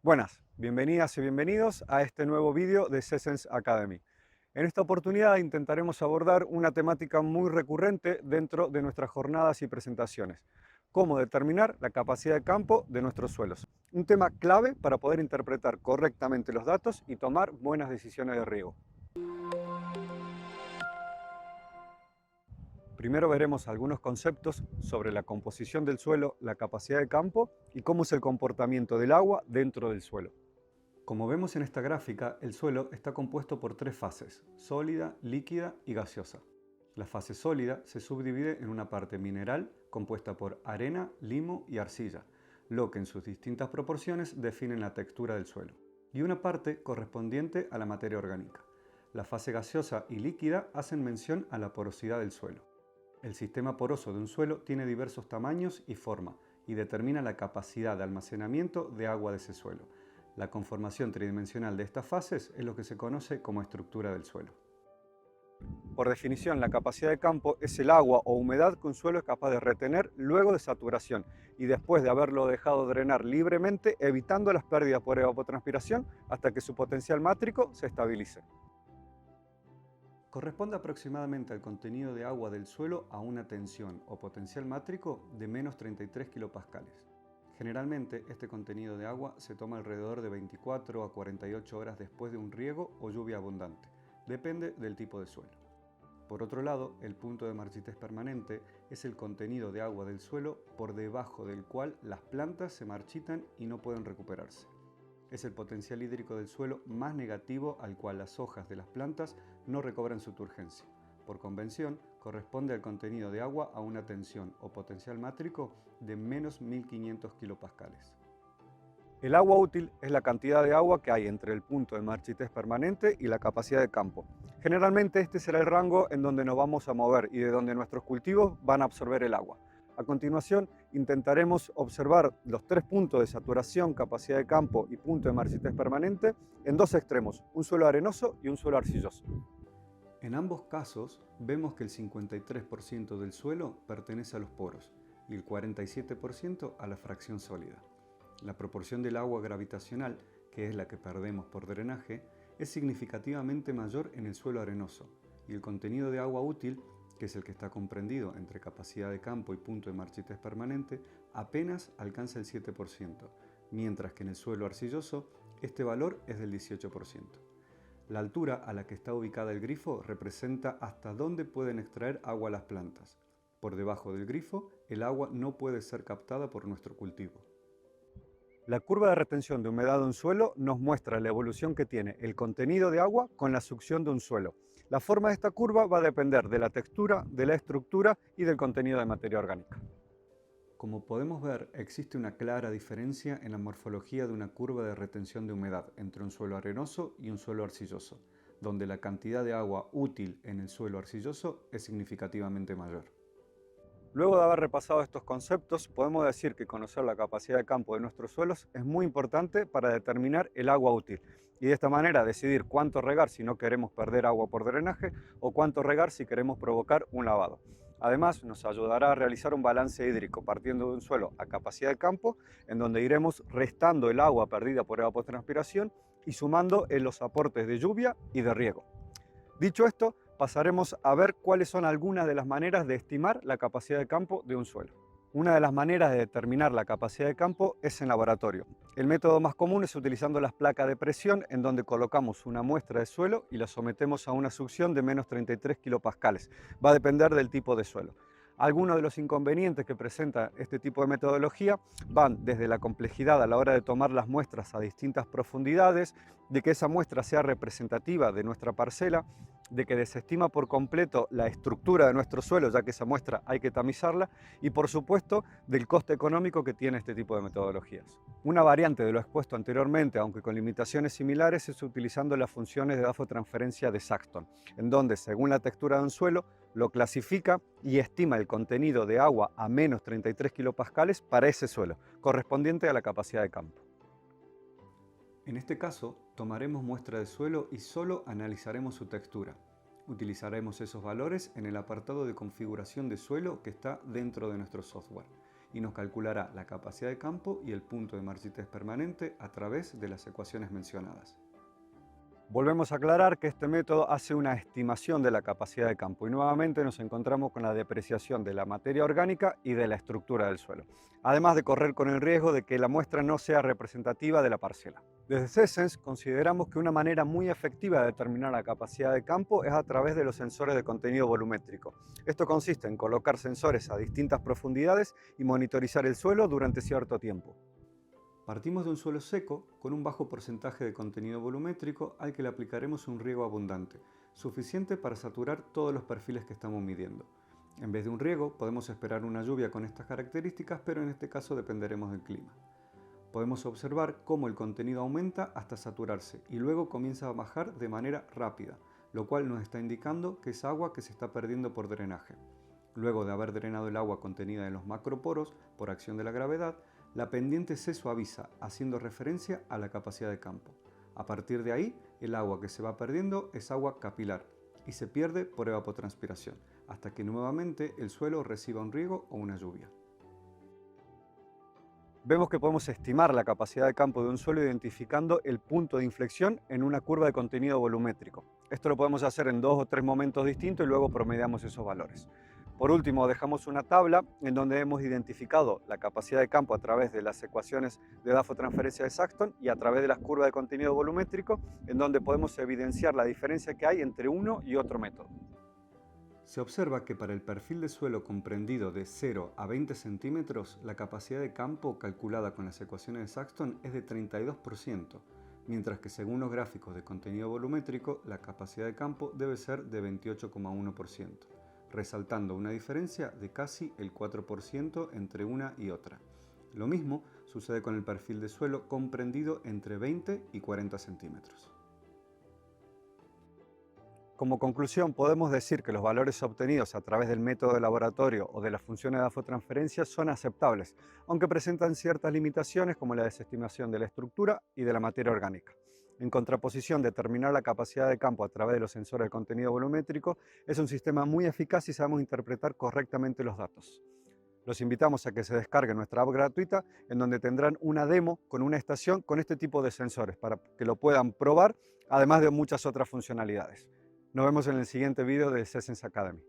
Buenas, bienvenidas y bienvenidos a este nuevo vídeo de C-Sense Academy. En esta oportunidad intentaremos abordar una temática muy recurrente dentro de nuestras jornadas y presentaciones: cómo determinar la capacidad de campo de nuestros suelos. Un tema clave para poder interpretar correctamente los datos y tomar buenas decisiones de riego. Primero veremos algunos conceptos sobre la composición del suelo, la capacidad de campo y cómo es el comportamiento del agua dentro del suelo. Como vemos en esta gráfica, el suelo está compuesto por tres fases: sólida, líquida y gaseosa. La fase sólida se subdivide en una parte mineral compuesta por arena, limo y arcilla, lo que en sus distintas proporciones definen la textura del suelo, y una parte correspondiente a la materia orgánica. La fase gaseosa y líquida hacen mención a la porosidad del suelo. El sistema poroso de un suelo tiene diversos tamaños y forma y determina la capacidad de almacenamiento de agua de ese suelo. La conformación tridimensional de estas fases es lo que se conoce como estructura del suelo. Por definición, la capacidad de campo es el agua o humedad que un suelo es capaz de retener luego de saturación y después de haberlo dejado drenar libremente, evitando las pérdidas por evapotranspiración hasta que su potencial mátrico se estabilice. Corresponde aproximadamente al contenido de agua del suelo a una tensión o potencial mátrico de menos 33 kilopascales. Generalmente, este contenido de agua se toma alrededor de 24 a 48 horas después de un riego o lluvia abundante. Depende del tipo de suelo. Por otro lado, el punto de marchitez permanente es el contenido de agua del suelo por debajo del cual las plantas se marchitan y no pueden recuperarse. Es el potencial hídrico del suelo más negativo al cual las hojas de las plantas no recobran su turgencia. Por convención, corresponde al contenido de agua a una tensión o potencial mátrico de menos 1500 kilopascales. El agua útil es la cantidad de agua que hay entre el punto de marchitez permanente y la capacidad de campo. Generalmente este será el rango en donde nos vamos a mover y de donde nuestros cultivos van a absorber el agua. A continuación, intentaremos observar los tres puntos de saturación, capacidad de campo y punto de marchitez permanente en dos extremos: un suelo arenoso y un suelo arcilloso. En ambos casos, vemos que el 53% del suelo pertenece a los poros y el 47% a la fracción sólida. La proporción del agua gravitacional, que es la que perdemos por drenaje, es significativamente mayor en el suelo arenoso, y el contenido de agua útil, que es el que está comprendido entre capacidad de campo y punto de marchitez permanente, apenas alcanza el 7%, mientras que en el suelo arcilloso este valor es del 18%. La altura a la que está ubicada el grifo representa hasta dónde pueden extraer agua las plantas. Por debajo del grifo, el agua no puede ser captada por nuestro cultivo. La curva de retención de humedad de un suelo nos muestra la evolución que tiene el contenido de agua con la succión de un suelo. La forma de esta curva va a depender de la textura, de la estructura y del contenido de materia orgánica. Como podemos ver, existe una clara diferencia en la morfología de una curva de retención de humedad entre un suelo arenoso y un suelo arcilloso, donde la cantidad de agua útil en el suelo arcilloso es significativamente mayor. Luego de haber repasado estos conceptos, podemos decir que conocer la capacidad de campo de nuestros suelos es muy importante para determinar el agua útil y de esta manera decidir cuánto regar si no queremos perder agua por drenaje o cuánto regar si queremos provocar un lavado. Además, nos ayudará a realizar un balance hídrico partiendo de un suelo a capacidad de campo, en donde iremos restando el agua perdida por evapotranspiración y sumando en los aportes de lluvia y de riego. Dicho esto, pasaremos a ver cuáles son algunas de las maneras de estimar la capacidad de campo de un suelo. Una de las maneras de determinar la capacidad de campo es en laboratorio. El método más común es utilizando las placas de presión, en donde colocamos una muestra de suelo y la sometemos a una succión de menos 33 kilopascales. Va a depender del tipo de suelo. Algunos de los inconvenientes que presenta este tipo de metodología van desde la complejidad a la hora de tomar las muestras a distintas profundidades, de que esa muestra sea representativa de nuestra parcela, de que desestima por completo la estructura de nuestro suelo, ya que esa muestra hay que tamizarla, y por supuesto del coste económico que tiene este tipo de metodologías. Una variante de lo expuesto anteriormente, aunque con limitaciones similares, es utilizando las funciones de dafotransferencia de Saxton, en donde, según la textura de un suelo, lo clasifica y estima el contenido de agua a menos 33 kilopascales para ese suelo, correspondiente a la capacidad de campo. En este caso, tomaremos muestra de suelo y solo analizaremos su textura. Utilizaremos esos valores en el apartado de configuración de suelo que está dentro de nuestro software. y nos calculará la capacidad de campo y el punto de marchitez permanente a través de las ecuaciones mencionadas. Volvemos a aclarar que este método hace una estimación de la capacidad de campo y nuevamente nos encontramos con la depreciación de la materia orgánica y de la estructura del suelo, además de correr con el riesgo de que la muestra no sea representativa de la parcela. Desde SESENS consideramos que una manera muy efectiva de determinar la capacidad de campo es a través de los sensores de contenido volumétrico. Esto consiste en colocar sensores a distintas profundidades y monitorizar el suelo durante cierto tiempo. Partimos de un suelo seco con un bajo porcentaje de contenido volumétrico al que le aplicaremos un riego abundante, suficiente para saturar todos los perfiles que estamos midiendo. En vez de un riego, podemos esperar una lluvia con estas características, pero en este caso dependeremos del clima. Podemos observar cómo el contenido aumenta hasta saturarse y luego comienza a bajar de manera rápida, lo cual nos está indicando que es agua que se está perdiendo por drenaje. Luego de haber drenado el agua contenida en los macroporos por acción de la gravedad, la pendiente se suaviza, haciendo referencia a la capacidad de campo. A partir de ahí, el agua que se va perdiendo es agua capilar y se pierde por evapotranspiración, hasta que nuevamente el suelo reciba un riego o una lluvia. Vemos que podemos estimar la capacidad de campo de un suelo identificando el punto de inflexión en una curva de contenido volumétrico. Esto lo podemos hacer en 2 o 3 momentos distintos y luego promediamos esos valores. Por último, dejamos una tabla en donde hemos identificado la capacidad de campo a través de las ecuaciones de transferencia de Saxton y a través de las curvas de contenido volumétrico, en donde podemos evidenciar la diferencia que hay entre uno y otro método. Se observa que para el perfil de suelo comprendido de 0 a 20 centímetros, la capacidad de campo calculada con las ecuaciones de Saxton es de 32%, mientras que según los gráficos de contenido volumétrico, la capacidad de campo debe ser de 28,1%. Resaltando una diferencia de casi el 4% entre una y otra. Lo mismo sucede con el perfil de suelo comprendido entre 20 y 40 centímetros. Como conclusión, podemos decir que los valores obtenidos a través del método de laboratorio o de las funciones de transferencia son aceptables, aunque presentan ciertas limitaciones como la desestimación de la estructura y de la materia orgánica. En contraposición, determinar la capacidad de campo a través de los sensores de contenido volumétrico es un sistema muy eficaz si sabemos interpretar correctamente los datos. Los invitamos a que se descarguen nuestra app gratuita, en donde tendrán una demo con una estación con este tipo de sensores para que lo puedan probar, además de muchas otras funcionalidades. Nos vemos en el siguiente video de SESENS Academy.